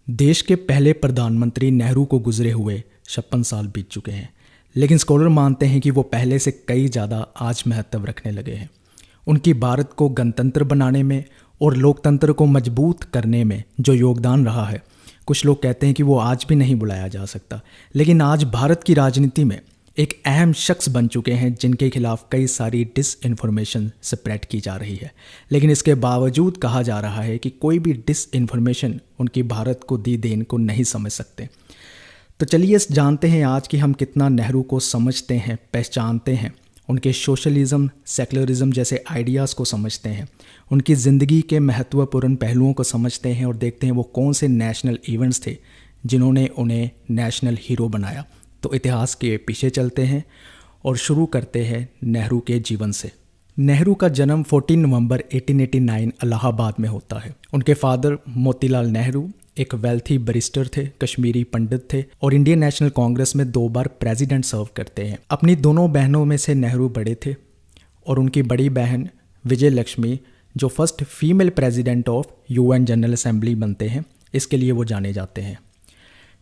देश के पहले प्रधानमंत्री नेहरू को गुजरे हुए 56 साल बीत चुके हैं, लेकिन स्कॉलर मानते हैं कि वो पहले से कई ज़्यादा आज महत्व रखने लगे हैं। उनकी भारत को गणतंत्र बनाने में और लोकतंत्र को मजबूत करने में जो योगदान रहा है, कुछ लोग कहते हैं कि वो आज भी नहीं बुलाया जा सकता। लेकिन आज भारत की राजनीति में एक अहम शख्स बन चुके हैं जिनके खिलाफ कई सारी डिसइंफॉर्मेशन स्प्रेड की जा रही है। लेकिन इसके बावजूद कहा जा रहा है कि कोई भी डिसइंफॉर्मेशन उनकी भारत को दी देन को नहीं समझ सकते। तो चलिए जानते हैं आज कि हम कितना नेहरू को समझते हैं, पहचानते हैं, उनके सोशलिज्म, सेकुलरिज्म जैसे आइडियाज़ को समझते हैं, उनकी ज़िंदगी के महत्वपूर्ण पहलुओं को समझते हैं और देखते हैं वो कौन से नेशनल इवेंट्स थे जिन्होंने उन्हें नेशनल हीरो बनाया। तो इतिहास के पीछे चलते हैं और शुरू करते हैं नेहरू के जीवन से। नेहरू का जन्म 14 नवंबर 1889 इलाहाबाद में होता है। उनके फादर मोतीलाल नेहरू एक वेल्थी बैरिस्टर थे, कश्मीरी पंडित थे और इंडियन नेशनल कांग्रेस में 2 बार प्रेसिडेंट सर्व करते हैं। अपनी दोनों बहनों में से नेहरू बड़े थे और उनकी बड़ी बहन विजय लक्ष्मी जो first female president of UN general assembly बनते हैं, इसके लिए वो जाने जाते हैं।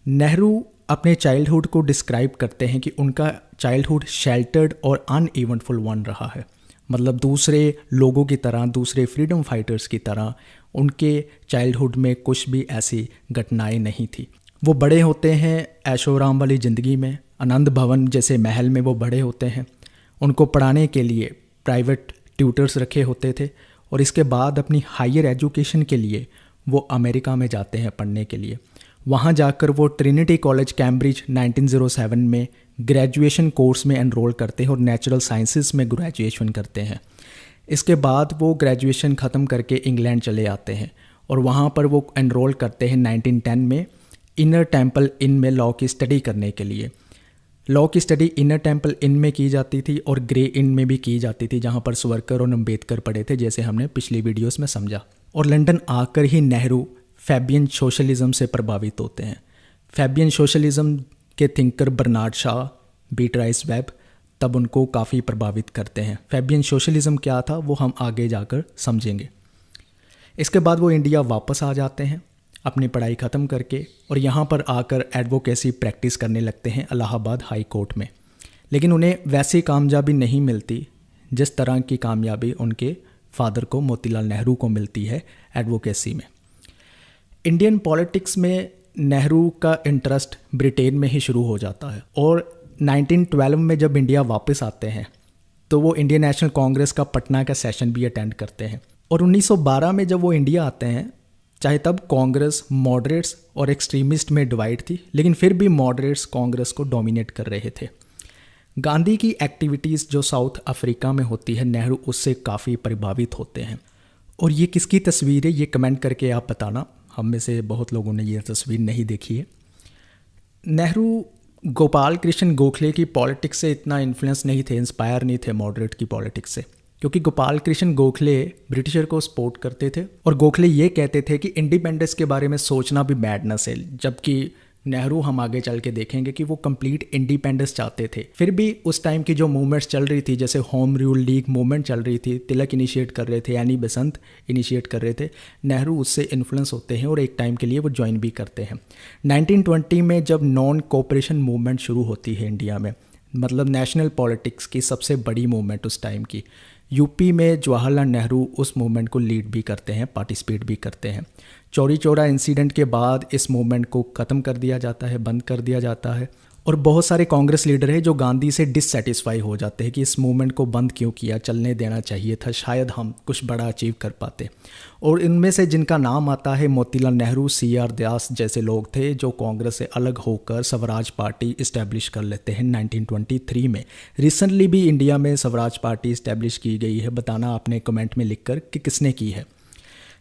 नेहरू अपने चाइल्डहुड को डिस्क्राइब करते हैं कि उनका चाइल्डहुड शेल्टर्ड और अनइवेंटफुल वन रहा है। मतलब दूसरे लोगों की तरह, दूसरे फ्रीडम फाइटर्स की तरह उनके चाइल्डहुड में कुछ भी ऐसी घटनाएं नहीं थी। वो बड़े होते हैं ऐशो आराम वाली ज़िंदगी में, आनंद भवन जैसे महल में वो बड़े होते हैं। उनको पढ़ाने के लिए प्राइवेट ट्यूटर्स रखे होते थे और इसके बाद अपनी हायर एजुकेशन के लिए वो अमेरिका में जाते हैं पढ़ने के लिए। वहाँ जाकर वो ट्रिनिटी कॉलेज कैम्ब्रिज 1907 में ग्रेजुएशन कोर्स में एनरोल करते हैं और नेचुरल साइंसेस में ग्रेजुएशन करते हैं। इसके बाद वो ग्रेजुएशन ख़त्म करके इंग्लैंड चले आते हैं और वहाँ पर वो एनरोल करते हैं 1910 में इनर टेम्पल इन में लॉ की स्टडी करने के लिए। लॉ की स्टडी इनर टेम्पल इन में की जाती थी और ग्रे इन में भी की जाती थी, जहाँ पर सावरकर और अम्बेडकर पढ़े थे, जैसे हमने पिछली वीडियोस में समझा। और लंदन आकर ही नेहरू फैबियन सोशलिज्म से प्रभावित होते हैं। फैबियन सोशलिज्म के थिंकर बर्नार्ड शॉ, बीटराइस वेब तब उनको काफ़ी प्रभावित करते हैं। फैबियन सोशलिज्म क्या था वो हम आगे जाकर समझेंगे। इसके बाद वो इंडिया वापस आ जाते हैं अपनी पढ़ाई ख़त्म करके और यहाँ पर आकर एडवोकेसी प्रैक्टिस करने लगते हैं इलाहाबाद हाई कोर्ट में। लेकिन उन्हें वैसी कामयाबी नहीं मिलती जिस तरह की कामयाबी उनके फादर को, मोतीलाल नेहरू को मिलती है एडवोकेसी में। इंडियन पॉलिटिक्स में नेहरू का इंटरेस्ट ब्रिटेन में ही शुरू हो जाता है और 1912 में जब इंडिया वापस आते हैं तो वो इंडियन नेशनल कांग्रेस का पटना का सेशन भी अटेंड करते हैं। और 1912 में जब वो इंडिया आते हैं, चाहे तब कांग्रेस मॉडरेट्स और एक्सट्रीमिस्ट में डिवाइड थी, लेकिन फिर भी मॉडरेट्स कांग्रेस को डोमिनेट कर रहे थे। गांधी की एक्टिविटीज़ जो साउथ अफ्रीका में होती है, नेहरू उससे काफ़ी प्रभावित होते हैं। और ये किसकी तस्वीर है ये कमेंट करके आप बताना। हम में से बहुत लोगों ने ये तस्वीर नहीं देखी है। नेहरू गोपाल कृष्ण गोखले की पॉलिटिक्स से इतना इन्फ्लुएंस नहीं थे, इंस्पायर नहीं थे मॉडरेट की पॉलिटिक्स से, क्योंकि गोपाल कृष्ण गोखले ब्रिटिशर को सपोर्ट करते थे और गोखले ये कहते थे कि इंडिपेंडेंस के बारे में सोचना भी मैडनेस है। जबकि नेहरू, हम आगे चल के देखेंगे कि वो कंप्लीट इंडिपेंडेंस चाहते थे। फिर भी उस टाइम की जो मूवमेंट्स चल रही थी, जैसे होम रूल लीग मूवमेंट चल रही थी, तिलक इनिशिएट कर रहे थे, यानी बसंत इनिशिएट कर रहे थे, नेहरू उससे इन्फ्लुएंस होते हैं और एक टाइम के लिए वो ज्वाइन भी करते हैं। 1920 में जब नॉन कोऑपरेशन मूवमेंट शुरू होती है इंडिया में, मतलब नेशनल पॉलिटिक्स की सबसे बड़ी मूवमेंट उस टाइम की, यूपी में जवाहरलाल नेहरू उस मूवमेंट को लीड भी करते हैं, पार्टिसिपेट भी करते हैं। चौरी चौरा इंसिडेंट के बाद इस मूवमेंट को ख़त्म कर दिया जाता है, बंद कर दिया जाता है। और बहुत सारे कांग्रेस लीडर हैं जो गांधी से डिससेटिस्फाई हो जाते हैं कि इस मूवमेंट को बंद क्यों किया, चलने देना चाहिए था, शायद हम कुछ बड़ा अचीव कर पाते। और इनमें से जिनका नाम आता है मोतीलाल नेहरू, CR दास जैसे लोग थे जो कांग्रेस से अलग होकर स्वराज पार्टी इस्टेब्लिश कर लेते हैं 1923 में। रिसेंटली भी इंडिया में स्वराज पार्टी इस्टेब्लिश की गई है, बताना आपने कमेंट में लिखकर कि किसने की है।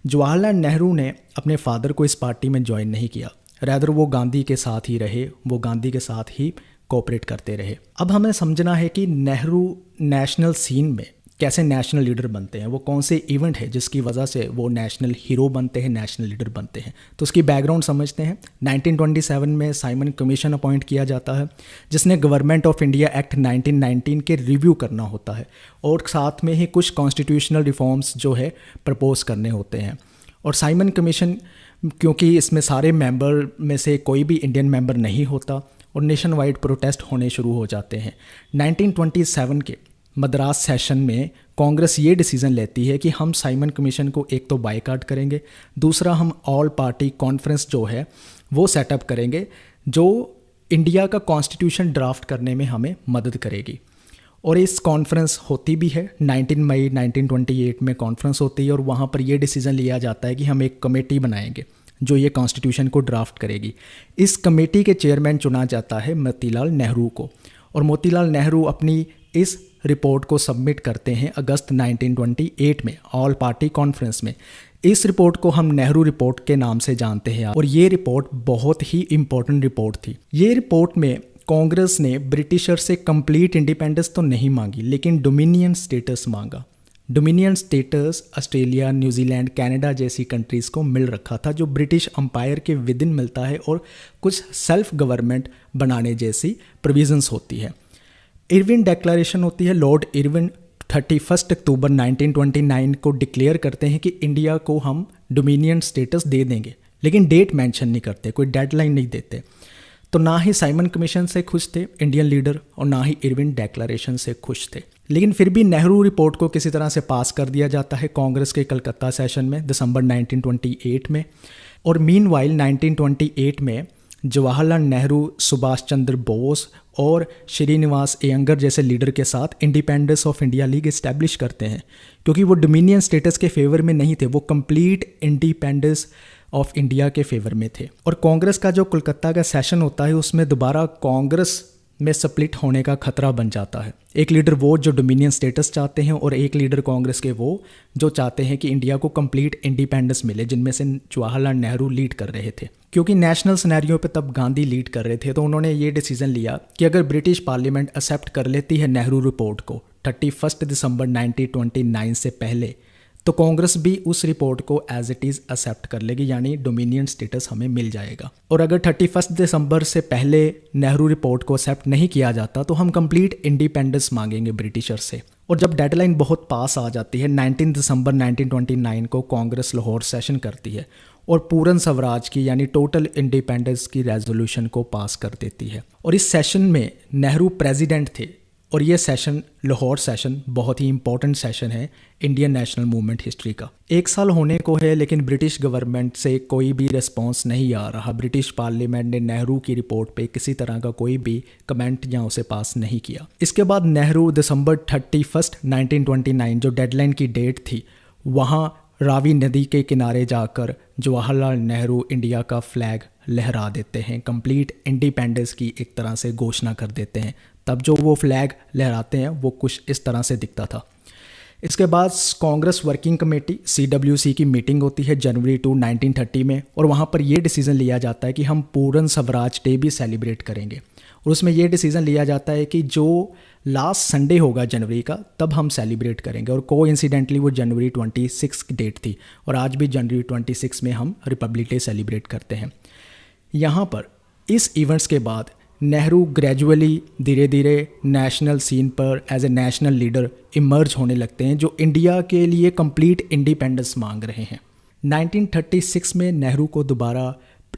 जवाहरलाल नेहरू ने अपने फादर को इस पार्टी में ज्वाइन नहीं किया, रैदर वो गांधी के साथ ही रहे, वो गांधी के साथ ही कोऑपरेट करते रहे। अब हमें समझना है कि नेहरू नेशनल सीन में कैसे नेशनल लीडर बनते हैं, वो कौन से इवेंट है जिसकी वजह से वो नेशनल हीरो बनते हैं, नेशनल लीडर बनते हैं। तो उसकी बैकग्राउंड समझते हैं। 1927 में साइमन कमीशन अपॉइंट किया जाता है जिसने गवर्नमेंट ऑफ इंडिया एक्ट 1919 के रिव्यू करना होता है और साथ में ही कुछ कॉन्स्टिट्यूशनल रिफॉर्म्स जो है प्रपोज करने होते हैं। और साइमन कमीशन क्योंकि इसमें सारे मेंबर में से कोई भी इंडियन मेंबर नहीं होता और नेशन वाइड प्रोटेस्ट होने शुरू हो जाते हैं। 1927 के मद्रास सेशन में कांग्रेस ये डिसीज़न लेती है कि हम साइमन कमीशन को एक तो बायकॉट करेंगे, दूसरा हम ऑल पार्टी कॉन्फ्रेंस जो है वो सेटअप करेंगे जो इंडिया का कॉन्स्टिट्यूशन ड्राफ्ट करने में हमें मदद करेगी। और इस कॉन्फ्रेंस होती भी है। 19 मई 1928 में कॉन्फ्रेंस होती है और वहाँ पर ये डिसीज़न लिया जाता है कि हम एक कमेटी बनाएंगे जो ये कॉन्स्टिट्यूशन को ड्राफ्ट करेगी। इस कमेटी के चेयरमैन चुना जाता है मोतीलाल नेहरू को, और मोतीलाल नेहरू अपनी इस रिपोर्ट को सबमिट करते हैं अगस्त 1928 में ऑल पार्टी कॉन्फ्रेंस में। इस रिपोर्ट को हम नेहरू रिपोर्ट के नाम से जानते हैं और ये रिपोर्ट बहुत ही इम्पोर्टेंट रिपोर्ट थी। ये रिपोर्ट में कांग्रेस ने ब्रिटिशर से कंप्लीट इंडिपेंडेंस तो नहीं मांगी, लेकिन डोमिनियन स्टेटस मांगा। Dominion status Australia, New Zealand, Canada जैसी कंट्रीज़ को मिल रखा था जो ब्रिटिश अंपायर के विद इन मिलता है, और कुछ सेल्फ गवर्नमेंट बनाने जैसी प्रोविजंस होती है। इरविन डेक्लेरेशन होती है। लॉर्ड इरविन 31 अक्टूबर 1929 को डिक्लेयर करते हैं कि इंडिया को हम डोमिनियन स्टेटस दे देंगे, लेकिन डेट मेंशन नहीं करते, कोई डेडलाइन नहीं देते। तो ना ही साइमन कमीशन से खुश थे इंडियन लीडर और ना ही इरविन डेक्लेरेशन से खुश थे। लेकिन फिर भी नेहरू रिपोर्ट को किसी तरह से पास कर दिया जाता है कांग्रेस के कलकत्ता सेशन में दिसंबर 1928 में। और मीनवाइल 1928 में जवाहरलाल नेहरू, सुभाष चंद्र बोस और श्रीनिवास अयंगर जैसे लीडर के साथ independence of India league establish करते हैं, क्योंकि वो डोमिनियन स्टेटस के फेवर में नहीं थे, वो कंप्लीट इंडिपेंडेंस ऑफ इंडिया के फेवर में थे। और कांग्रेस का जो कोलकाता का सेशन होता है उसमें दोबारा कांग्रेस में स्प्लिट होने का खतरा बन जाता है। एक लीडर वो जो डोमिनियन स्टेटस चाहते हैं और एक लीडर कांग्रेस के वो जो चाहते हैं कि इंडिया को कंप्लीट इंडिपेंडेंस मिले, जिनमें से जवाहरलाल नेहरू लीड कर रहे थे। क्योंकि नेशनल सिनेरियो पे तब गांधी लीड कर रहे थे, तो उन्होंने ये डिसीजन लिया कि अगर ब्रिटिश पार्लियामेंट एक्सेप्ट कर लेती है नेहरू रिपोर्ट को 31 दिसंबर 1929 से पहले, तो कांग्रेस भी उस रिपोर्ट को एज इट इज़ एक्सेप्ट कर लेगी, यानी डोमिनियन स्टेटस हमें मिल जाएगा। और अगर 31 दिसंबर से पहले नेहरू रिपोर्ट को एक्सेप्ट नहीं किया जाता तो हम कंप्लीट इंडिपेंडेंस मांगेंगे ब्रिटिशर से। और जब डेडलाइन बहुत पास आ जाती है 19 दिसंबर 1929 को कांग्रेस लाहौर सेशन करती है और पूर्ण स्वराज की यानी टोटल इंडिपेंडेंस की रेजोल्यूशन को पास कर देती है। और इस सेशन में नेहरू प्रेसिडेंट थे और ये सेशन लाहौर सेशन बहुत ही इंपॉर्टेंट सेशन है इंडियन नेशनल मूवमेंट हिस्ट्री का। 1 साल होने को है लेकिन ब्रिटिश गवर्नमेंट से कोई भी रिस्पांस नहीं आ रहा। ब्रिटिश पार्लियामेंट ने नेहरू की रिपोर्ट पे किसी तरह का कोई भी कमेंट या उसे पास नहीं किया। इसके बाद नेहरू दिसंबर 31, 1929 जो डेडलाइन की डेट थी, वहाँ रावी नदी के किनारे जाकर जवाहरलाल नेहरू इंडिया का फ्लैग लहरा देते हैं, कंप्लीट इंडिपेंडेंस की एक तरह से घोषणा कर देते हैं। तब जो वो फ्लैग लहराते हैं वो कुछ इस तरह से दिखता था। इसके बाद कांग्रेस वर्किंग कमेटी CWC की मीटिंग होती है जनवरी 2, 1930 में, और वहाँ पर ये डिसीज़न लिया जाता है कि हम पूर्ण स्वराज डे भी सेलिब्रेट करेंगे। और उसमें ये डिसीज़न लिया जाता है कि जो लास्ट संडे होगा जनवरी का तब हम सेलिब्रेट करेंगे। और कोइंसिडेंटली वो जनवरी 26 की डेट थी और आज भी जनवरी 26 में हम रिपब्लिक डे सेलिब्रेट करते हैं। यहाँ पर इस इवेंट्स के बाद नेहरू ग्रेजुअली धीरे धीरे नेशनल सीन पर as a national leader emerge होने लगते हैं जो इंडिया के लिए कंप्लीट इंडिपेंडेंस मांग रहे हैं। 1936 में नेहरू को दोबारा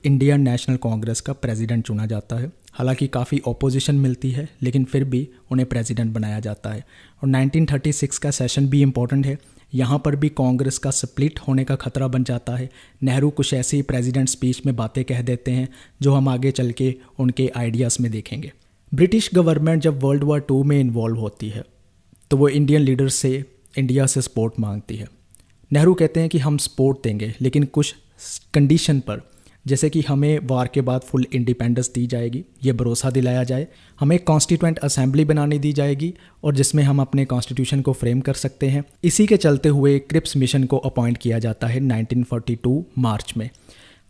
इंडियन नेशनल कांग्रेस का प्रेसिडेंट चुना जाता है। हालांकि काफ़ी ऑपोजिशन मिलती है लेकिन फिर भी उन्हें प्रेसिडेंट बनाया जाता है। और 1936 का सेशन भी इम्पोर्टेंट है। यहाँ पर भी कांग्रेस का स्प्लिट होने का खतरा बन जाता है। नेहरू कुछ ऐसी प्रेसिडेंट स्पीच में बातें कह देते हैं जो हम आगे चल के उनके आइडियाज़ में देखेंगे। ब्रिटिश गवर्नमेंट जब वर्ल्ड वॉर 2 में इन्वॉल्व होती है तो वो इंडियन लीडर्स से इंडिया से सपोर्ट मांगती है। नेहरू कहते हैं कि हम सपोर्ट देंगे लेकिन कुछ कंडीशन पर, जैसे कि हमें वार के बाद फुल इंडिपेंडेंस दी जाएगी, ये भरोसा दिलाया जाए, हमें कॉन्स्टिट्यूएंट असेंबली बनाने दी जाएगी और जिसमें हम अपने कॉन्स्टिट्यूशन को फ्रेम कर सकते हैं। इसी के चलते हुए क्रिप्स मिशन को अपॉइंट किया जाता है 1942 मार्च में।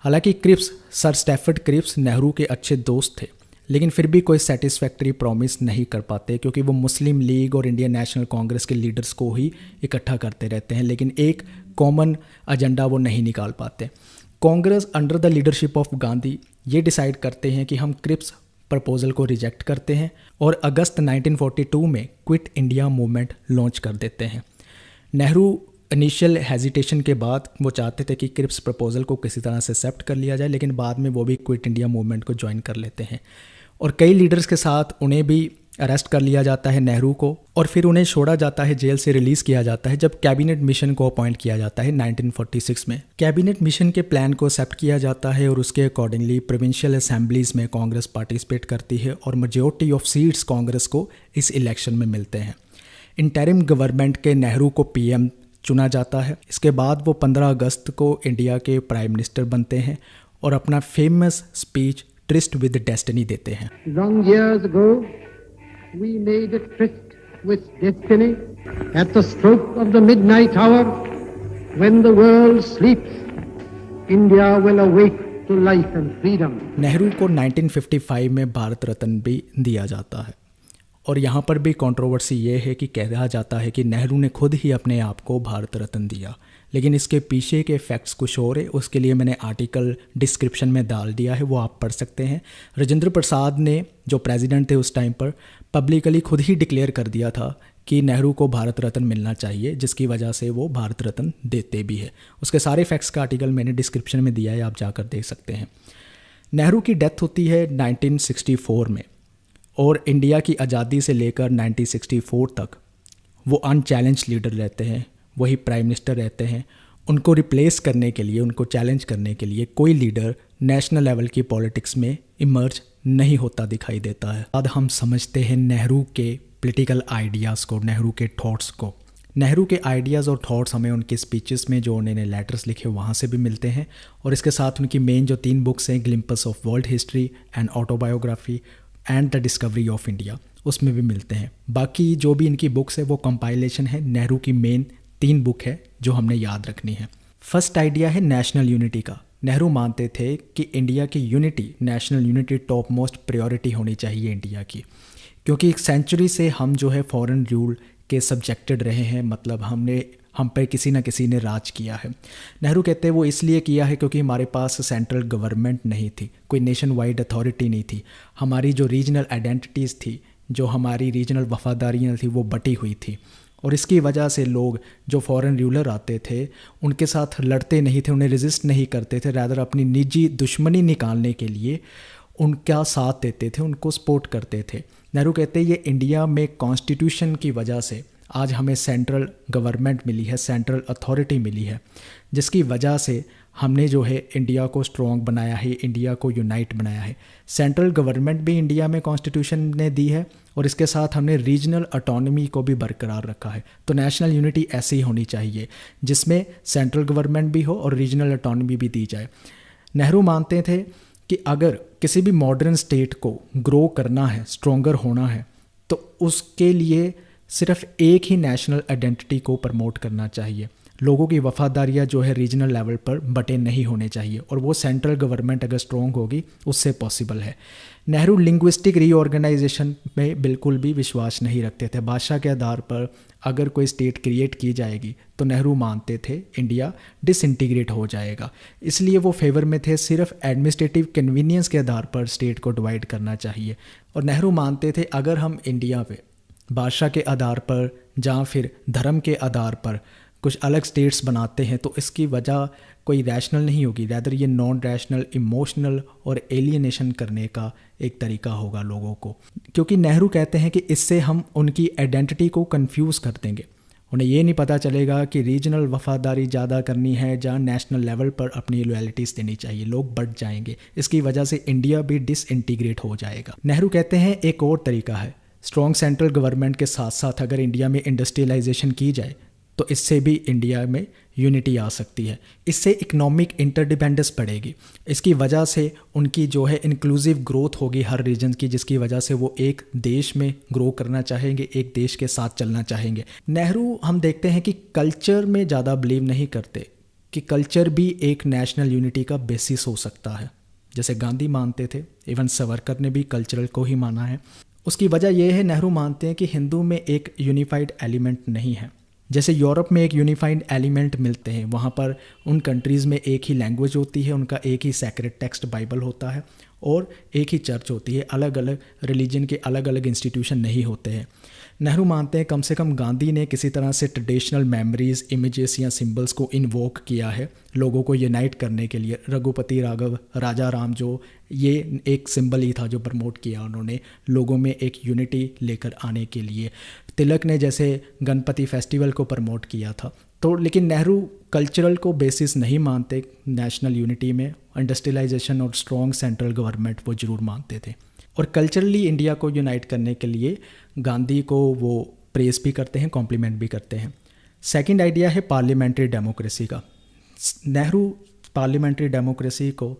हालांकि Cripps, sir Stafford Cripps Nehru के अच्छे दोस्त थे लेकिन फिर भी कोई सेटिस्फैक्ट्री प्रॉमिस नहीं कर पाते क्योंकि वो मुस्लिम लीग और इंडियन नेशनल कांग्रेस के लीडर्स को ही इकट्ठा करते रहते हैं लेकिन एक कॉमन एजेंडा वो नहीं निकाल पाते। Congress under the leadership of Gandhi ये डिसाइड करते हैं कि हम क्रिप्स प्रपोजल को रिजेक्ट करते हैं और अगस्त 1942 में क्विट इंडिया मूवमेंट लॉन्च कर देते हैं। नेहरू इनिशियल हेजिटेशन के बाद वो चाहते थे कि क्रिप्स प्रपोजल को किसी तरह से एक्सेप्ट कर लिया जाए, लेकिन बाद में वो भी क्विट इंडिया मूवमेंट को ज्वाइन कर लेते हैं और कई लीडर्स के साथ उन्हें भी अरेस्ट कर लिया जाता है नेहरू को, और फिर उन्हें छोड़ा जाता है, जेल से रिलीज़ किया जाता है जब कैबिनेट मिशन को अपॉइंट किया जाता है 1946 में। कैबिनेट मिशन के प्लान को एक्सेप्ट किया जाता है और उसके अकॉर्डिंगली प्रोविंशियल असेंबलीज़ में कांग्रेस पार्टिसिपेट करती है और मेजॉरिटी ऑफ सीट्स कांग्रेस को इस इलेक्शन में मिलते हैं। इंटरिम गवर्नमेंट के नेहरू को पीएम चुना जाता है। इसके बाद वो 15 अगस्त को इंडिया के प्राइम मिनिस्टर बनते हैं और अपना famous speech tourist with destiny देते हैं। Long years ago, we made a tryst with destiny at the stroke of the midnight hour. When the world sleeps, India will awake to life and freedom. Nehru को 1955 में भारत रत्न भी दिया जाता है और यहाँ पर भी कंट्रोवर्सी ये है कि कहा जाता है कि नेहरू ने खुद ही अपने आप को भारत रत्न दिया, लेकिन इसके पीछे के फैक्ट्स कुछ और है। उसके लिए मैंने आर्टिकल डिस्क्रिप्शन में डाल दिया है, वो आप पढ़ सकते हैं। राजेंद्र प्रसाद ने, जो प्रेसिडेंट थे उस टाइम पर, पब्लिकली खुद ही डिक्लेयर कर दिया था कि नेहरू को भारत रत्न मिलना चाहिए, जिसकी वजह से वो भारत रत्न देते भी है। उसके सारे फैक्ट्स का आर्टिकल मैंने डिस्क्रिप्शन में दिया है, आप जाकर देख सकते हैं। नेहरू की डेथ होती है 1964 में और इंडिया की आज़ादी से लेकर 1964 तक वो अनचैलेंज लीडर रहते हैं, वही प्राइम मिनिस्टर रहते हैं। उनको रिप्लेस करने के लिए, उनको चैलेंज करने के लिए कोई लीडर नेशनल लेवल की पॉलिटिक्स में इमर्ज नहीं होता दिखाई देता है। बाद हम समझते हैं नेहरू के पॉलिटिकल आइडियाज़ को, नेहरू के थॉट्स को। नेहरू के आइडियाज़ और थॉट्स हमें उनके स्पीचेस में, जो उन्होंने लेटर्स लिखे, वहाँ से भी मिलते हैं और इसके साथ उनकी मेन जो 3 बुक्स हैं, glimpses of world history and autobiography and the discovery of India, उसमें भी मिलते हैं। बाकी जो भी इनकी बुक्स है वो कंपाइलेशन है, नेहरू की मेन 3 बुक है जो हमने याद रखनी है। फर्स्ट आइडिया है नेशनल यूनिटी का। नेहरू मानते थे कि इंडिया की unity, national unity top most priority होनी चाहिए इंडिया की, क्योंकि एक सेंचुरी से हम जो है फॉरेन रूल के सब्जेक्टेड रहे हैं, मतलब हम पे किसी न किसी ने राज किया है। नेहरू कहते हैं वो इसलिए किया है क्योंकि हमारे पास सेंट्रल गवर्नमेंट नहीं थी, कोई नेशन वाइड अथॉरिटी नहीं थी, हमारी जो रीजनल आइडेंटिटीज़ थी, जो हमारी रीजनल वफादारियाँ थी, वो बटी हुई थी और इसकी वजह से लोग जो फॉरेन रूलर आते थे उनके साथ लड़ते नहीं थे, उन्हें रेजिस्ट नहीं करते थे, रादर अपनी निजी दुश्मनी निकालने के लिए उनका साथ देते थे, उनको सपोर्ट करते थे। नेहरू कहते हैं ये इंडिया में कॉन्स्टिट्यूशन की वजह से आज हमें सेंट्रल गवर्नमेंट मिली है, सेंट्रल अथॉरिटी मिली है, जिसकी वजह से हमने जो है इंडिया को स्ट्रॉन्ग बनाया है, इंडिया को यूनाइट बनाया है। सेंट्रल गवर्नमेंट भी इंडिया में कॉन्स्टिट्यूशन ने दी है और इसके साथ हमने रीजनल ऑटोनॉमी को भी बरकरार रखा है। तो नेशनल यूनिटी ऐसी ही होनी चाहिए जिसमें सेंट्रल गवर्नमेंट भी हो और रीजनल ऑटोनॉमी भी दी जाए। नेहरू मानते थे कि अगर किसी भी मॉडर्न स्टेट को ग्रो करना है, स्ट्रॉन्गर होना है, तो उसके लिए सिर्फ एक ही नेशनल आइडेंटिटी को प्रमोट करना चाहिए। लोगों की वफादारियाँ जो है रीजनल लेवल पर बटे नहीं होने चाहिए और वो सेंट्रल गवर्नमेंट अगर स्ट्रॉन्ग होगी उससे पॉसिबल है। नेहरू लिंग्विस्टिक रीऑर्गेनाइजेशन में बिल्कुल भी विश्वास नहीं रखते थे। भाषा के आधार पर अगर कोई स्टेट क्रिएट की जाएगी तो नेहरू मानते थे इंडिया डिसइंटीग्रेट हो जाएगा, इसलिए वो फेवर में थे सिर्फ एडमिनिस्ट्रेटिव कन्वीनियंस के आधार पर स्टेट को डिवाइड करना चाहिए। और नेहरू मानते थे अगर हम इंडिया पे भाषा के आधार पर या फिर धर्म के आधार पर कुछ अलग स्टेट्स बनाते हैं तो इसकी वजह कोई रैशनल नहीं होगी, रैदर ये नॉन रैशनल, इमोशनल और एलियनेशन करने का एक तरीका होगा लोगों को, क्योंकि नेहरू कहते हैं कि इससे हम उनकी आइडेंटिटी को कंफ्यूज कर देंगे। उन्हें ये नहीं पता चलेगा कि रीजनल वफादारी ज़्यादा करनी है या नेशनल लेवल पर अपनी लॉयल्टीज़ देनी चाहिए, लोग बढ़ जाएंगे, इसकी वजह से इंडिया भी डिसइंटीग्रेट हो जाएगा। नेहरू कहते हैं एक और तरीका है, स्ट्रॉन्ग सेंट्रल गवर्नमेंट के साथ साथ अगर इंडिया में इंडस्ट्रियलाइजेशन की जाए तो इससे भी इंडिया में यूनिटी आ सकती है, इससे इकोनॉमिक इंटरडिपेंडेंस बढ़ेगी, इसकी वजह से उनकी जो है इंक्लूसिव ग्रोथ होगी हर रीजन की, जिसकी वजह से वो एक देश में ग्रो करना चाहेंगे, एक देश के साथ चलना चाहेंगे। नेहरू हम देखते हैं कि कल्चर में ज़्यादा बिलीव नहीं करते कि कल्चर भी एक नेशनल यूनिटी का बेसिस हो सकता है, जैसे गांधी मानते थे, इवन सावरकर ने भी कल्चरल को ही माना है। उसकी वजह यह है, नेहरू मानते हैं कि हिंदू में एक यूनिफाइड एलिमेंट नहीं है। जैसे यूरोप में एक यूनिफाइड एलिमेंट मिलते हैं, वहाँ पर उन कंट्रीज़ में एक ही लैंग्वेज होती है, उनका एक ही सैक्रेड टेक्स्ट बाइबल होता है और एक ही चर्च होती है, अलग अलग रिलीजन के अलग अलग इंस्टीट्यूशन नहीं होते हैं। नेहरू मानते हैं कम से कम गांधी ने किसी तरह से ट्रेडिशनल मेमोरीज, इमेजेस या सिंबल्स को इन्वोक किया है लोगों को यूनाइट करने के लिए। रघुपति राघव, राजा राम, जो ये एक सिंबल ही था जो प्रमोट किया उन्होंने लोगों में एक यूनिटी लेकर आने के लिए। तिलक ने जैसे गणपति फेस्टिवल को प्रमोट किया था। तो लेकिन नेहरू कल्चरल को बेसिस नहीं मानते नेशनल यूनिटी में। इंडस्ट्रियलाइजेशन और स्ट्रॉन्ग सेंट्रल गवर्नमेंट वो ज़रूर मानते थे। और कल्चरली इंडिया को यूनाइट करने के लिए गांधी को वो प्रेस भी करते हैं, कॉम्प्लीमेंट भी करते हैं। सेकंड आइडिया है पार्लियामेंट्री डेमोक्रेसी का। नेहरू पार्लियामेंट्री डेमोक्रेसी को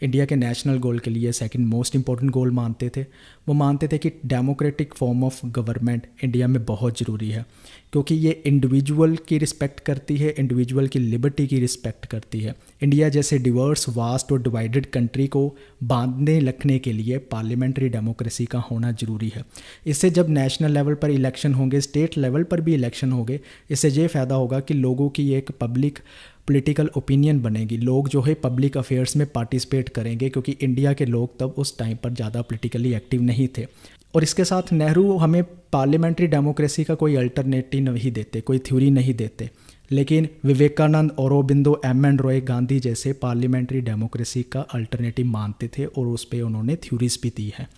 इंडिया के नेशनल गोल के लिए सेकंड मोस्ट इंपॉर्टेंट गोल मानते थे। वो मानते थे कि democratic form of government India में बहुत ज़रूरी है, क्योंकि ये इंडिविजुअल की रिस्पेक्ट करती है, इंडिविजुअल की लिबर्टी की रिस्पेक्ट करती है। इंडिया जैसे डिवर्स, वास्ट और डिवाइडेड कंट्री को बांधने रखने के लिए पार्लियामेंट्री डेमोक्रेसी का होना ज़रूरी है। इससे जब नेशनल लेवल पर इलेक्शन होंगे, स्टेट लेवल पर भी इलेक्शन होंगे, इससे ये फ़ायदा होगा कि लोगों की एक पब्लिक पॉलिटिकल ओपिनियन बनेगी। लोग जो है पब्लिक अफेयर्स में पार्टिसिपेट करेंगे, क्योंकि इंडिया के लोग तब उस टाइम पर ज़्यादा पॉलिटिकली एक्टिव नहीं थे। और इसके साथ नेहरू हमें पार्लियामेंट्री डेमोक्रेसी का कोई अल्टरनेटिव नहीं देते, कोई थ्योरी नहीं देते, लेकिन विवेकानंद, औरोबिंदो, एम.एन. रॉय, गांधी जैसे पार्लियामेंट्री डेमोक्रेसी का अल्टरनेटिव मानते थे और उस पर उन्होंने थ्योरीज भी दी है।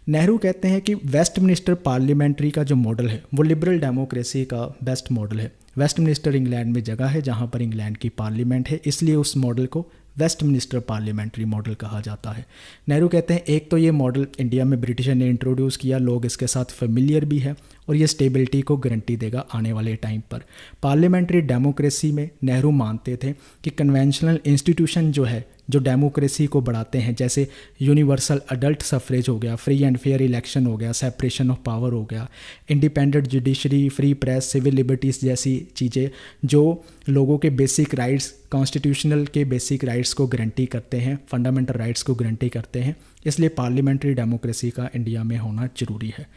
नेहरू कहते हैं कि वेस्टमिनिस्टर पार्लियामेंट्री का जो मॉडल है वो लिबरल डेमोक्रेसी का बेस्ट मॉडल है। वेस्टमिनिस्टर इंग्लैंड में जगह है जहाँ पर इंग्लैंड की पार्लियामेंट है, इसलिए उस मॉडल को वेस्टमिनिस्टर पार्लियामेंट्री मॉडल कहा जाता है। नेहरू कहते हैं एक तो ये मॉडल इंडिया में ब्रिटिशर ने इंट्रोड्यूस किया, लोग इसके साथ फेमिलियर भी है और ये स्टेबिलिटी को गारंटी देगा आने वाले टाइम पर। पार्लियामेंट्री डेमोक्रेसी में नेहरू मानते थे कि कन्वेंशनल इंस्टीट्यूशन जो है जो डेमोक्रेसी को बढ़ाते हैं, जैसे यूनिवर्सल अडल्ट सफरेज हो गया, फ्री एंड फेयर इलेक्शन हो गया, सेपरेशन ऑफ पावर हो गया, independent judiciary, free press, civil liberties जैसी चीज़ें जो लोगों के बेसिक राइट्स, कॉन्स्टिट्यूशनल के बेसिक राइट्स को गारंटी करते हैं, फंडामेंटल राइट्स को गारंटी करते हैं। इसलिए पार्लियामेंट्री डेमोक्रेसी का इंडिया में होना ज़रूरी है।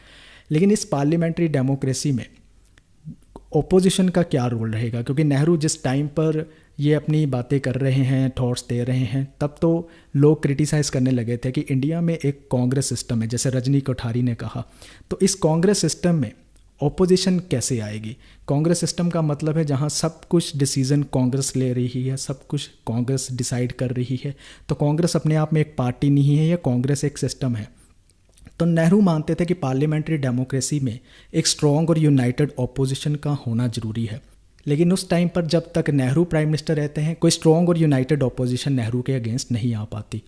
लेकिन इस पार्लियामेंट्री डेमोक्रेसी में ओपोजिशन का क्या रोल रहेगा, क्योंकि नेहरू जिस टाइम पर ये अपनी बातें कर रहे हैं, थॉट्स दे रहे हैं, तब तो लोग क्रिटिसाइज़ करने लगे थे कि इंडिया में एक कांग्रेस सिस्टम है, जैसे रजनी कोठारी ने कहा। तो इस कांग्रेस सिस्टम में ओपोजिशन कैसे आएगी? कांग्रेस सिस्टम का मतलब है जहाँ सब कुछ डिसीजन कांग्रेस ले रही है, सब कुछ कांग्रेस डिसाइड कर रही है। तो कांग्रेस अपने आप में एक पार्टी नहीं है, या कांग्रेस एक सिस्टम है। तो नेहरू मानते थे कि पार्लियामेंट्री डेमोक्रेसी में एक स्ट्रॉन्ग और यूनाइटेड ऑपोजिशन का होना ज़रूरी है। लेकिन उस टाइम पर जब तक नेहरू प्राइम मिनिस्टर रहते हैं, कोई स्ट्रॉन्ग और यूनाइटेड ऑपोजिशन नेहरू के अगेंस्ट नहीं आ पाती।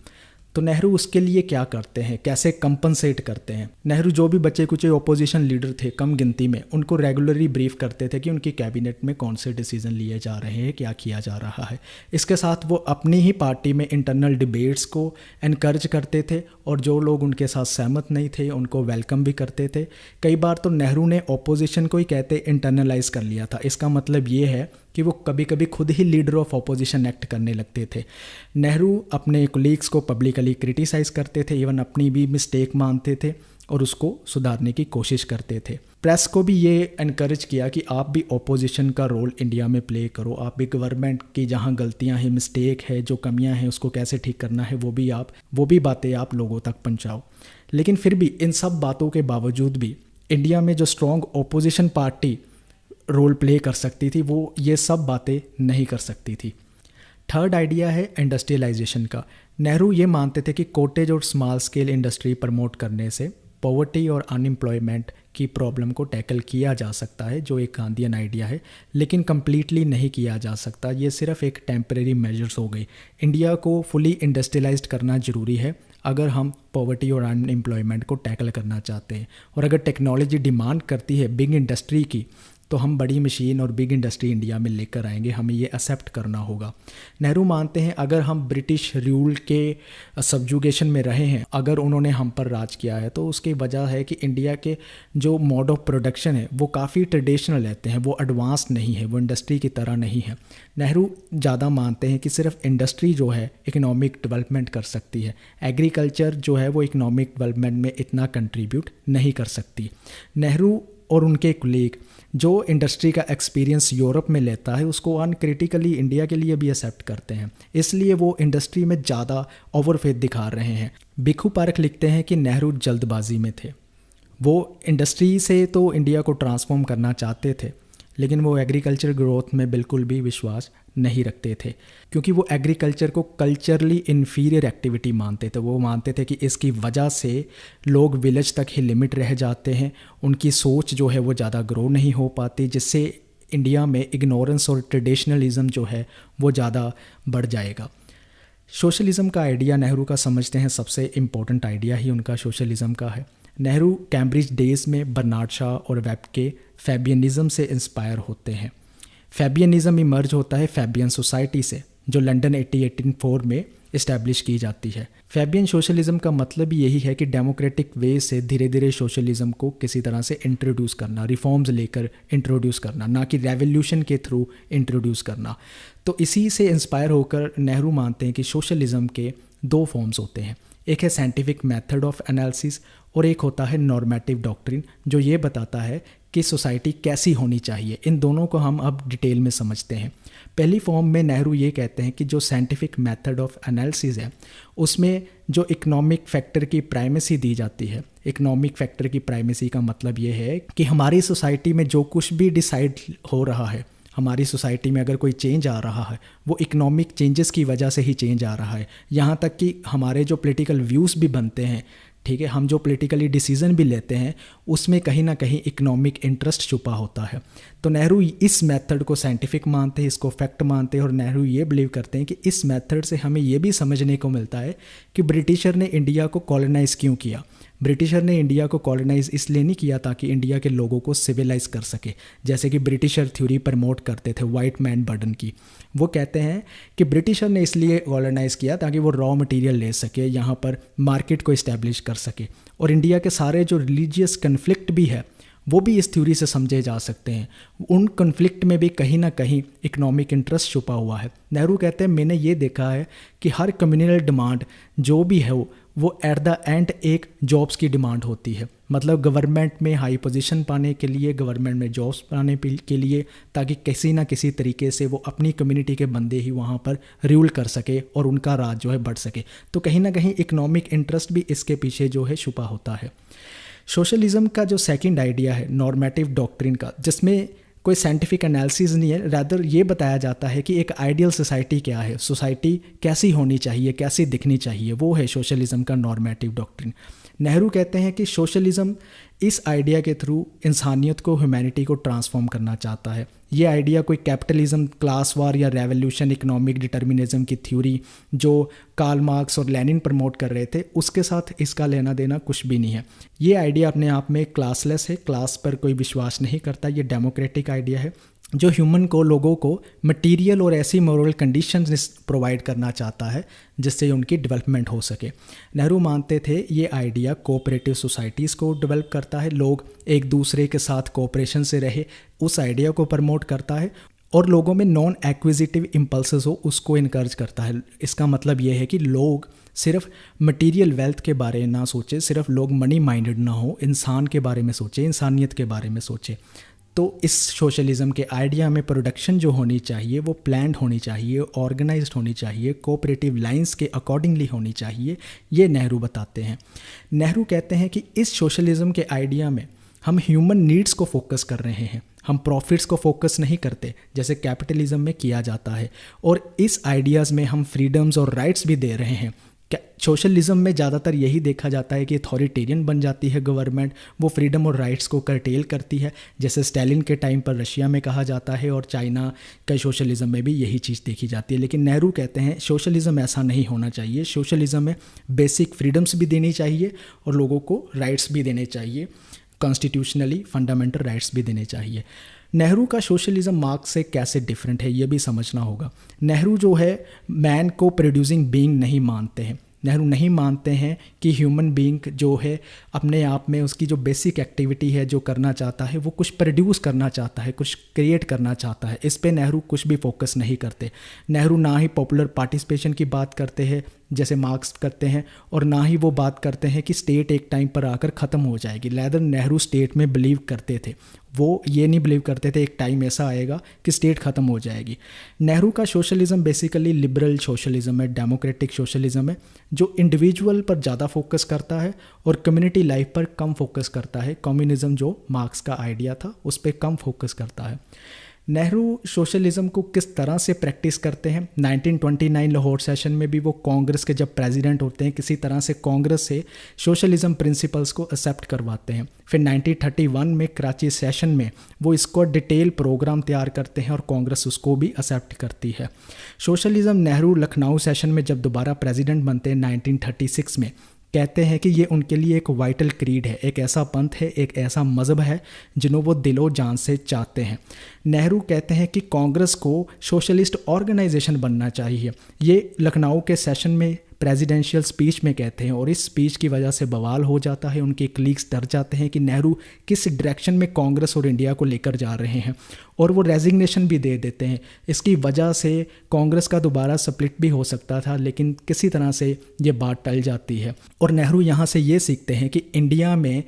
तो नेहरू उसके लिए क्या करते हैं, कैसे कंपनसेट करते हैं? नेहरू जो भी बचे कुचे ओपोजिशन लीडर थे कम गिनती में, उनको रेगुलरली ब्रीफ करते थे कि उनकी कैबिनेट में कौन से डिसीजन लिए जा रहे हैं, क्या किया जा रहा है। इसके साथ वो अपनी ही पार्टी में इंटरनल डिबेट्स को एनकरेज करते थे और जो लोग उनके साथ सहमत नहीं थे उनको वेलकम भी करते थे। कई बार तो नेहरू ने ओपोजिशन को ही कहते इंटरनलाइज कर लिया था। इसका मतलब ये है कि वो कभी कभी खुद ही लीडर ऑफ ऑपोजिशन एक्ट करने लगते थे। नेहरू अपने कोलीग्स को पब्लिकली क्रिटिसाइज़ करते थे, इवन अपनी भी मिस्टेक मानते थे और उसको सुधारने की कोशिश करते थे। प्रेस को भी ये इनकरेज किया कि आप भी ऑपोजिशन का रोल इंडिया में प्ले करो, आप भी गवर्नमेंट की जहाँ गलतियाँ हैं, मिस्टेक है, जो कमियाँ हैं उसको कैसे ठीक करना है वो भी बातें आप लोगों तक पहुँचाओ। लेकिन फिर भी इन सब बातों के बावजूद भी इंडिया में जो strong opposition party role play कर सकती थी, वो ये सब बातें नहीं कर सकती थी। थर्ड आइडिया है इंडस्ट्रियलाइजेशन का। नेहरू ये मानते थे कि कॉटेज और स्मॉल स्केल इंडस्ट्री प्रमोट करने से पॉवर्टी और अनएम्प्लॉयमेंट की प्रॉब्लम को टैकल किया जा सकता है, जो एक गांधीयन आइडिया है, लेकिन कम्प्लीटली नहीं किया जा सकता। ये सिर्फ एक टेम्परेरी मेजर्स हो गई। इंडिया को फुली इंडस्ट्रियलाइज्ड करना ज़रूरी है अगर हम पॉवर्टी और अनएम्प्लॉयमेंट को टैकल करना चाहते हैं। और अगर टेक्नोलॉजी डिमांड करती है बिग इंडस्ट्री की, तो हम बड़ी मशीन और बिग इंडस्ट्री इंडिया में लेकर आएंगे, हमें ये एक्सेप्ट करना होगा। नेहरू मानते हैं अगर हम ब्रिटिश रूल के सब्जुगेशन में रहे हैं, अगर उन्होंने हम पर राज किया है, तो उसकी वजह है कि इंडिया के जो मोड ऑफ प्रोडक्शन है वो काफ़ी ट्रेडिशनल रहते हैं, वो एडवांस नहीं है, वो इंडस्ट्री की तरह नहीं है। नेहरू ज़्यादा मानते हैं कि सिर्फ इंडस्ट्री जो है इकोनॉमिक डेवलपमेंट कर सकती है, एग्रीकल्चर जो है वो इकोनॉमिक डेवलपमेंट में इतना कंट्रीब्यूट नहीं कर सकती। नेहरू और उनके कुलीग जो इंडस्ट्री का एक्सपीरियंस यूरोप में लेता है उसको अनक्रिटिकली इंडिया के लिए भी एक्सेप्ट करते हैं, इसलिए वो इंडस्ट्री में ज़्यादा ओवरफेथ दिखा रहे हैं। भिखू पारख लिखते हैं कि नेहरू जल्दबाजी में थे, वो इंडस्ट्री से तो इंडिया को ट्रांसफॉर्म करना चाहते थे, लेकिन वो एग्रीकल्चर ग्रोथ में बिल्कुल भी विश्वास नहीं रखते थे, क्योंकि वो एग्रीकल्चर को कल्चरली इन्फीरियर एक्टिविटी मानते थे। वो मानते थे कि इसकी वजह से लोग विलेज तक ही लिमिट रह जाते हैं, उनकी सोच जो है वो ज़्यादा ग्रो नहीं हो पाती, जिससे इंडिया में इग्नोरेंस और ट्रेडिशनलिज्म जो है वो ज़्यादा बढ़ जाएगा। सोशलिज़म का आइडिया नेहरू का समझते हैं सबसे इम्पोर्टेंट आइडिया ही उनका सोशलिज़म का है। नेहरू कैम्ब्रिज डेज में बर्नार्ड शॉ और वेब के फैबियनिज़म से इंस्पायर होते हैं। फैबियनिज़म इमर्ज होता है फैबियन सोसाइटी से, जो लंदन 1884 में इस्टेब्लिश की जाती है। फैबियन सोशलिज़म का मतलब यही है कि डेमोक्रेटिक वे से धीरे धीरे सोशलिज़म को किसी तरह से इंट्रोड्यूस करना, रिफॉर्म्स लेकर इंट्रोड्यूस करना, ना कि रेवोल्यूशन के थ्रू इंट्रोड्यूस करना। तो इसी से इंस्पायर होकर नेहरू मानते हैं कि सोशलिज़म के दो फॉर्म्स होते हैं, एक है साइंटिफिक मेथड ऑफ एनालिसिस और एक होता है नॉर्मेटिव डॉक्ट्रिन, जो ये बताता है कि सोसाइटी कैसी होनी चाहिए। इन दोनों को हम अब डिटेल में समझते हैं। पहली फॉर्म में नेहरू ये कहते हैं कि जो साइंटिफिक मेथड ऑफ एनालिसिस है उसमें जो इकोनॉमिक फैक्टर की प्राइमेसी दी जाती है। इकोनॉमिक फैक्टर की प्राइमेसी का मतलब ये है कि हमारी सोसाइटी में जो कुछ भी डिसाइड हो रहा है, हमारी सोसाइटी में अगर कोई चेंज आ रहा है वो इकोनॉमिक चेंजेस की वजह से ही चेंज आ रहा है। यहाँ तक कि हमारे जो पॉलिटिकल व्यूज़ भी बनते हैं, ठीक है, हम जो पॉलिटिकली डिसीजन भी लेते हैं उसमें कहीं ना कहीं इकोनॉमिक इंटरेस्ट छुपा होता है। तो नेहरू इस मेथड को साइंटिफिक मानते हैं, इसको फैक्ट मानते हैं, और नेहरू ये बिलीव करते हैं कि इस मेथड से हमें ये भी समझने को मिलता है कि ब्रिटिशर ने इंडिया को कॉलोनाइज़ क्यों किया। ब्रिटिशर ने इंडिया को कॉलोनाइज़ इसलिए नहीं किया ताकि इंडिया के लोगों को सिविलाइज कर सके, जैसे कि ब्रिटिशर थ्योरी प्रमोट करते थे वाइट मैन बर्डन की। वो कहते हैं कि ब्रिटिशर ने इसलिए कॉलोनाइज़ किया ताकि वो रॉ मटेरियल ले सके, यहाँ पर मार्केट को इस्टेब्लिश कर सके, और इंडिया के सारे जो रिलीजियस कन्फ्लिक्ट भी है वो भी इस थ्योरी से समझे जा सकते हैं। उन कन्फ्लिक्ट में भी कहीं ना कहीं इकोनॉमिक इंटरेस्ट छुपा हुआ है। नेहरू कहते हैं मैंने ये देखा है कि हर कम्युनल डिमांड जो भी है वो एट द एंड एक जॉब्स की डिमांड होती है। मतलब गवर्नमेंट में हाई पोजीशन पाने के लिए, गवर्नमेंट में जॉब्स पाने के लिए, ताकि किसी ना किसी तरीके से वो अपनी कम्युनिटी के बंदे ही वहाँ पर रूल कर सके और उनका राज जो है बढ़ सके। तो कहीं ना कहीं इकोनॉमिक इंटरेस्ट भी इसके पीछे जो है छुपा होता है। सोशलिज़म का जो सेकंड आइडिया है नॉर्मेटिव डॉक्ट्रिन का, जिसमें कोई साइंटिफिक एनालिसिस नहीं है, रादर ये बताया जाता है कि एक आइडियल सोसाइटी क्या है, सोसाइटी कैसी होनी चाहिए, कैसी दिखनी चाहिए, वो है सोशलिज़म का नॉर्मेटिव डॉक्ट्रिन। नेहरू कहते हैं कि सोशलिज़म इस आइडिया के थ्रू इंसानियत को, ह्यूमैनिटी को ट्रांसफॉर्म करना चाहता है। ये आइडिया कोई कैपिटलिज्म, क्लास वार या रेवोल्यूशन, इकोनॉमिक डिटर्मिनिज्म की थ्योरी जो कार्ल मार्क्स और लेनिन प्रमोट कर रहे थे उसके साथ इसका लेना देना कुछ भी नहीं है। ये आइडिया अपने आप में क्लासलेस है, क्लास पर कोई विश्वास नहीं करता। ये डेमोक्रेटिक आइडिया है जो ह्यूमन को, लोगों को मटेरियल और ऐसी मोरल कंडीशंस प्रोवाइड करना चाहता है जिससे उनकी डेवलपमेंट हो सके। नेहरू मानते थे ये आइडिया कोऑपरेटिव सोसाइटीज़ को डेवलप करता है, लोग एक दूसरे के साथ कोऑपरेशन से रहे, उस आइडिया को प्रमोट करता है, और लोगों में नॉन एक्विजिटिव इम्पल्सेस हो उसको इनकरेज करता है। इसका मतलब ये है कि लोग सिर्फ मटेरियल वेल्थ के बारे में ना सोचे, सिर्फ लोग मनी माइंडेड ना हो, इंसान के बारे में सोचे, इंसानियत के बारे में सोचे। तो इस सोशलिज़म के आइडिया में प्रोडक्शन जो होनी चाहिए वो प्लान्ड होनी चाहिए, ऑर्गेनाइज्ड होनी चाहिए, कोऑपरेटिव लाइंस के अकॉर्डिंगली होनी चाहिए, ये नेहरू बताते हैं। नेहरू कहते हैं कि इस सोशलिज़म के आइडिया में हम ह्यूमन नीड्स को फोकस कर रहे हैं, हम प्रॉफिट्स को फोकस नहीं करते जैसे कैपिटलिज्म में किया जाता है, और इस आइडियाज़ में हम फ्रीडम्स और राइट्स भी दे रहे हैं। सोशलिज्म में ज़्यादातर यही देखा जाता है कि अथॉरिटेरियन बन जाती है गवर्नमेंट, वो फ्रीडम और राइट्स को करटेल करती है, जैसे स्टालिन के टाइम पर रशिया में कहा जाता है, और चाइना के सोशलिज्म में भी यही चीज़ देखी जाती है। लेकिन नेहरू कहते हैं सोशलिज्म ऐसा नहीं होना चाहिए। सोशलिज्म में बेसिक फ्रीडम्स भी देनी चाहिए और लोगों को राइट्स भी देने चाहिए, कॉन्स्टिट्यूशनली फंडामेंटल राइट्स भी देने चाहिए। नेहरू का सोशलिज्म मार्क्स से कैसे डिफरेंट है ये भी समझना होगा। नेहरू जो है मैन को प्रोड्यूसिंग बीइंग नहीं मानते हैं। नेहरू नहीं मानते हैं कि ह्यूमन बीइंग जो है अपने आप में उसकी जो बेसिक एक्टिविटी है जो करना चाहता है वो कुछ प्रोड्यूस करना चाहता है, कुछ क्रिएट करना चाहता है। इस पे नेहरू कुछ भी फोकस नहीं करते। नेहरू ना ही पॉपुलर पार्टिसिपेशन की बात करते हैं, जैसे मार्क्स करते हैं, और ना ही वो बात करते हैं कि स्टेट एक टाइम पर आकर ख़त्म हो जाएगी। लेदर नेहरू स्टेट में बिलीव करते थे, वो ये नहीं बिलीव करते थे एक टाइम ऐसा आएगा कि स्टेट ख़त्म हो जाएगी। नेहरू का सोशलिज़म बेसिकली लिबरल सोशलिज़म है, डेमोक्रेटिक सोशलिज़म है, जो इंडिविजुअल पर ज़्यादा फोकस करता है और कम्युनिटी लाइफ पर कम फोकस करता है। कम्युनिज़म जो मार्क्स का आइडिया था उस पर कम फोकस करता है। नेहरू सोशलिज़म को किस तरह से प्रैक्टिस करते हैं? 1929 लाहौर सेशन में भी वो कांग्रेस के जब प्रेसिडेंट होते हैं, किसी तरह से कांग्रेस से सोशलिज़म प्रिंसिपल्स को एक्सेप्ट करवाते हैं। फिर 1931 में कराची सेशन में वो इसको डिटेल प्रोग्राम तैयार करते हैं और कांग्रेस उसको भी एक्सेप्ट करती है। सोशलिज़म नेहरू लखनऊ सेशन में जब दोबारा प्रेसिडेंट बनते हैं 1936 में, कहते हैं कि ये उनके लिए एक वाइटल क्रीड है, एक ऐसा पंथ है, एक ऐसा मज़हब है जिन्हों वो दिलो जान से चाहते हैं। नेहरू कहते हैं कि कांग्रेस को सोशलिस्ट ऑर्गेनाइजेशन बनना चाहिए। ये लखनऊ के सेशन में प्रेसिडेंशियल स्पीच में कहते हैं, और इस स्पीच की वजह से बवाल हो जाता है। उनके कलीग्स डर जाते हैं कि नेहरू किस डायरेक्शन में कांग्रेस और इंडिया को लेकर जा रहे हैं, और वो रेजिग्नेशन भी दे देते हैं। इसकी वजह से कांग्रेस का दोबारा स्प्लिट भी हो सकता था, लेकिन किसी तरह से ये बात टल जाती है। और नेहरू यहाँ से ये सीखते हैं कि इंडिया में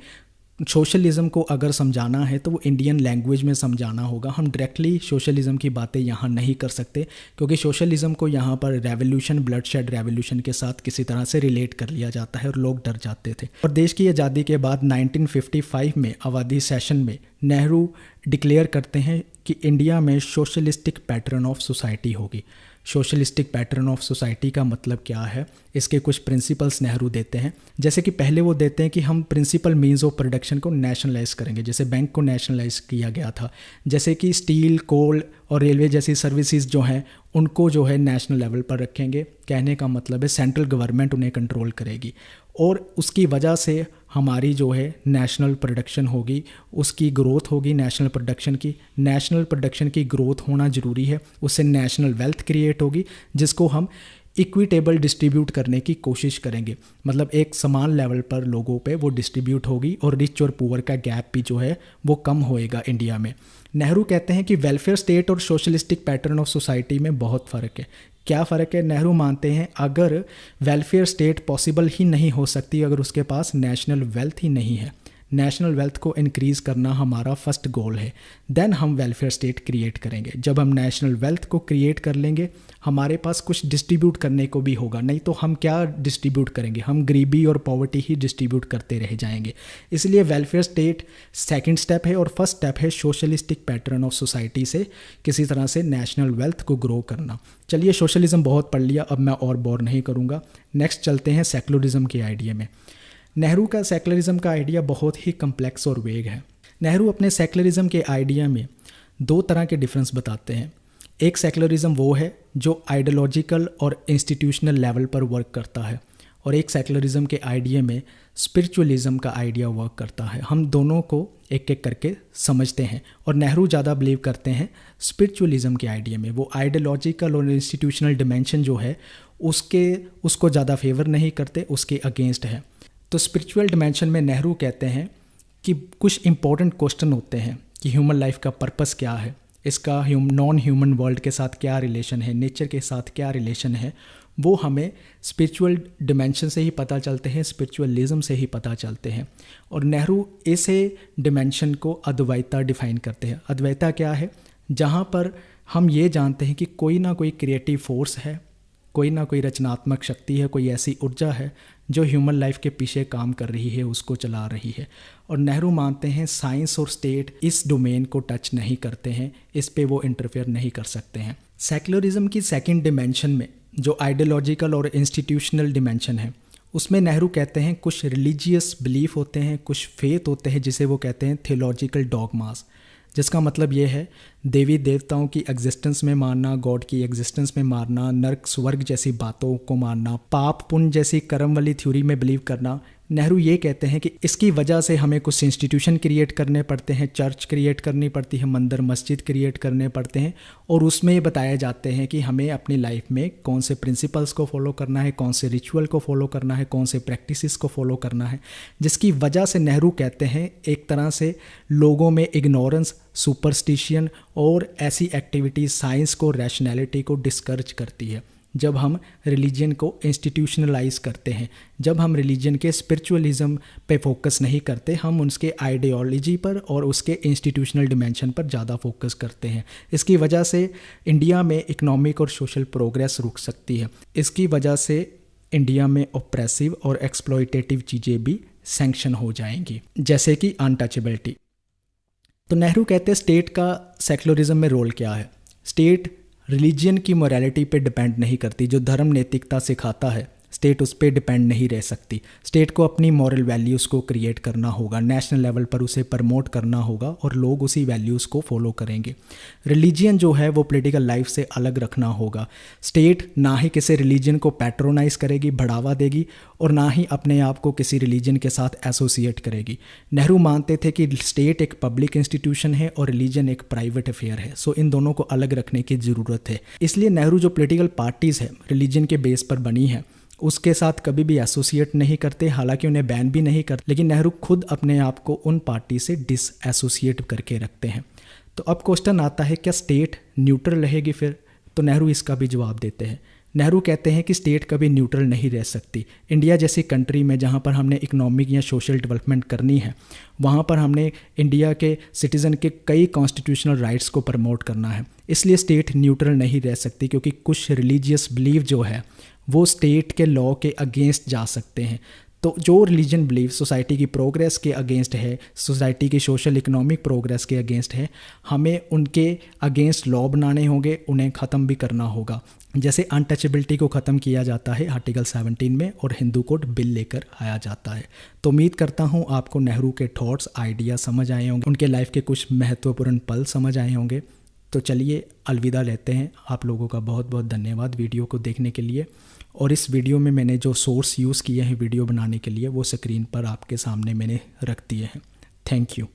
सोशलिज़म को अगर समझाना है तो वो इंडियन लैंग्वेज में समझाना होगा। हम डायरेक्टली सोशलिज़म की बातें यहाँ नहीं कर सकते, क्योंकि सोशलिज़म को यहाँ पर रेवोल्यूशन, ब्लडशेड रेवोल्यूशन के साथ किसी तरह से रिलेट कर लिया जाता है और लोग डर जाते थे। और देश की आज़ादी के बाद 1955 में आबादी सेशन में नेहरू डिक्लेयर करते हैं कि इंडिया में सोशलिस्टिक पैटर्न ऑफ सोसाइटी होगी। सोशलिस्टिक पैटर्न ऑफ सोसाइटी का मतलब क्या है? इसके कुछ प्रिंसिपल्स नेहरू देते हैं। जैसे कि पहले वो देते हैं कि हम प्रिंसिपल मीन्स ऑफ प्रोडक्शन को नेशनलाइज करेंगे, जैसे बैंक को नेशनलाइज किया गया था। जैसे कि स्टील, कोल और रेलवे जैसी सर्विसेज जो हैं उनको जो है नेशनल लेवल पर रखेंगे। कहने का मतलब है सेंट्रल गवर्नमेंट उन्हें कंट्रोल करेगी, और उसकी वजह से हमारी जो है नेशनल प्रोडक्शन होगी, उसकी ग्रोथ होगी नेशनल प्रोडक्शन की। नेशनल प्रोडक्शन की ग्रोथ होना ज़रूरी है, उससे नेशनल वेल्थ क्रिएट होगी, जिसको हम इक्विटेबल डिस्ट्रीब्यूट करने की कोशिश करेंगे। मतलब एक समान लेवल पर लोगों पे वो डिस्ट्रीब्यूट होगी, और रिच और पुअर का गैप भी जो है वो कम होएगा इंडिया में। नेहरू कहते हैं कि वेलफेयर स्टेट और सोशलिस्टिक पैटर्न ऑफ सोसाइटी में बहुत फ़र्क है। क्या फ़र्क है? नेहरू मानते हैं अगर वेलफेयर स्टेट पॉसिबल ही नहीं हो सकती अगर उसके पास नेशनल वेल्थ ही नहीं है। नेशनल वेल्थ को इंक्रीज़ करना हमारा फर्स्ट गोल है, देन हम वेलफेयर स्टेट क्रिएट करेंगे। जब हम नेशनल वेल्थ को क्रिएट कर लेंगे, हमारे पास कुछ डिस्ट्रीब्यूट करने को भी होगा, नहीं तो हम क्या डिस्ट्रीब्यूट करेंगे? हम गरीबी और पॉवर्टी ही डिस्ट्रीब्यूट करते रह जाएंगे। इसलिए वेलफेयर स्टेट सेकंड स्टेप है, और फर्स्ट स्टेप है सोशलिस्टिक पैटर्न ऑफ सोसाइटी से किसी तरह से नेशनल वेल्थ को ग्रो करना। चलिए, सोशलिज्म बहुत पढ़ लिया, अब मैं और बोर नहीं करूँगा। नेक्स्ट चलते हैं सेकुलरिज्म के आइडिया में। नेहरू का सेकुलरिज्म का आइडिया बहुत ही कम्प्लेक्स और वेग है। नेहरू अपने सेकुलरिज्म के आइडिया में दो तरह के डिफरेंस बताते हैं। एक सेकुलरिज्म वो है जो आइडियोलॉजिकल और इंस्टीट्यूशनल लेवल पर वर्क करता है, और एक सेकुलरिज्म के आइडिया में स्पिरिचुअलिज्म का आइडिया वर्क करता है। हम दोनों को एक एक करके समझते हैं, और नेहरू ज़्यादा बिलीव करते हैं स्पिरिचुअलिज्म के आइडिया में। वो आइडियोलॉजिकल और इंस्टीट्यूशनल डिमेंशन जो है उसको ज़्यादा फेवर नहीं करते, उसके अगेंस्ट है। तो स्पिरिचुअल डिमेंशन में नेहरू कहते हैं कि कुछ इंपॉर्टेंट क्वेश्चन होते हैं कि ह्यूमन लाइफ का पर्पस क्या है, इसका नॉन ह्यूमन वर्ल्ड के साथ क्या रिलेशन है, नेचर के साथ क्या रिलेशन है, वो हमें स्पिरिचुअल डिमेंशन से ही पता चलते हैं, स्पिरिचुअलिज्म से ही पता चलते हैं। और नेहरू ऐसे डिमेंशन को अद्वैता डिफाइन करते हैं। अद्वैता क्या है? जहाँ पर हम ये जानते हैं कि कोई ना कोई क्रिएटिव फोर्स है, कोई ना कोई रचनात्मक शक्ति है, कोई ऐसी ऊर्जा है जो ह्यूमन लाइफ के पीछे काम कर रही है, उसको चला रही है। और नेहरू मानते हैं साइंस और स्टेट इस डोमेन को टच नहीं करते हैं, इस पे वो इंटरफेयर नहीं कर सकते हैं। सेकुलरिज्म की सेकंड डिमेंशन में जो आइडियोलॉजिकल और इंस्टीट्यूशनल डिमेंशन है, उसमें नेहरू कहते हैं कुछ रिलीजियस बिलीफ होते हैं, कुछ फेथ होते हैं, जिसे वो कहते हैं थियोलॉजिकल डॉगमास, जिसका मतलब ये है देवी देवताओं की एग्जिस्टेंस में मानना, गॉड की एग्जिस्टेंस में मानना, नर्क स्वर्ग जैसी बातों को मानना, पाप पुण्य जैसी कर्म वाली थ्योरी में बिलीव करना। नेहरू ये कहते हैं कि इसकी वजह से हमें कुछ इंस्टीट्यूशन क्रिएट करने पड़ते हैं, चर्च क्रिएट करनी पड़ती है, मंदिर मस्जिद क्रिएट करने पड़ते हैं, और उसमें बताए जाते हैं कि हमें अपनी लाइफ में कौन से प्रिंसिपल्स को फॉलो करना है, कौन से रिचुअल को फॉलो करना है, कौन से प्रैक्टिसेस को फॉलो करना है, जिसकी वजह से नेहरू कहते हैं एक तरह से लोगों में इग्नोरेंस, सुपरस्टिशियन और ऐसी एक्टिविटीज़ साइंस को, रैशनैलिटी को डिस्करेज करती है। जब हम रिलीजन को इंस्टीट्यूशनलाइज करते हैं, जब हम रिलीजन के स्पिरिचुअलिज्म पे फोकस नहीं करते, हम उसके आइडियोलॉजी पर और उसके इंस्टीट्यूशनल डिमेंशन पर ज़्यादा फोकस करते हैं। इसकी वजह से इंडिया में इकोनॉमिक और सोशल प्रोग्रेस रुक सकती है। इसकी वजह से इंडिया में ऑप्रेसिव और एक्सप्लॉयटेटिव चीज़ें भी सैंक्शन हो जाएंगी, जैसे कि अनटचेबिलिटी। तो नेहरू कहते हैं स्टेट का सेक्युलरिज्म में रोल क्या है। स्टेट रिलीजन की मोरालिटी पे डिपेंड नहीं करती। जो धर्म नैतिकता सिखाता है, स्टेट उस पर डिपेंड नहीं रह सकती। स्टेट को अपनी मॉरल वैल्यूज़ को क्रिएट करना होगा, नेशनल लेवल पर उसे प्रमोट करना होगा और लोग उसी वैल्यूज़ को फॉलो करेंगे। रिलीजन जो है वो पॉलिटिकल लाइफ से अलग रखना होगा। स्टेट ना ही किसी रिलीजन को पैट्रोनाइज करेगी, बढ़ावा देगी, और ना ही अपने आप को किसी रिलीजन के साथ एसोसिएट करेगी। नेहरू मानते थे कि स्टेट एक पब्लिक इंस्टीट्यूशन है और रिलीजन एक प्राइवेट अफेयर है। सो इन दोनों को अलग रखने की ज़रूरत है। इसलिए नेहरू जो पॉलिटिकल पार्टीज़ है रिलीजन के बेस पर बनी है उसके साथ कभी भी एसोसिएट नहीं करते, हालांकि उन्हें बैन भी नहीं करते, लेकिन नेहरू खुद अपने आप को उन पार्टी से डिसएसोसिएट करके रखते हैं। तो अब क्वेश्चन आता है, क्या स्टेट न्यूट्रल रहेगी फिर? तो नेहरू इसका भी जवाब देते हैं। नेहरू कहते हैं कि स्टेट कभी न्यूट्रल नहीं रह सकती। इंडिया जैसी कंट्री में जहाँ पर हमने इकोनॉमिक या सोशल डेवलपमेंट करनी है, वहाँ पर हमने इंडिया के सिटीज़न के कई कॉन्स्टिट्यूशनल राइट्स को प्रमोट करना है। इसलिए स्टेट न्यूट्रल नहीं रह सकती, क्योंकि कुछ रिलीजियस बिलीव जो है वो स्टेट के लॉ के अगेंस्ट जा सकते हैं। तो जो रिलीजन बिलीव सोसाइटी की प्रोग्रेस के अगेंस्ट है, सोसाइटी की सोशल इकोनॉमिक प्रोग्रेस के अगेंस्ट है, हमें उनके अगेंस्ट लॉ बनाने होंगे, उन्हें ख़त्म भी करना होगा। जैसे अनटचेबिलिटी को ख़त्म किया जाता है आर्टिकल 17 में और हिंदू कोड बिल लेकर आया जाता है। तो उम्मीद करता हूँ आपको नेहरू के थॉट्स, आइडिया समझ आए होंगे, उनके लाइफ के कुछ महत्वपूर्ण पल समझ आए होंगे। तो चलिए अलविदा लेते हैं। आप लोगों का बहुत बहुत धन्यवाद वीडियो को देखने के लिए। और इस वीडियो में मैंने जो सोर्स यूज़ किए हैं वीडियो बनाने के लिए वो स्क्रीन पर आपके सामने मैंने रख दिए हैं। Thank you.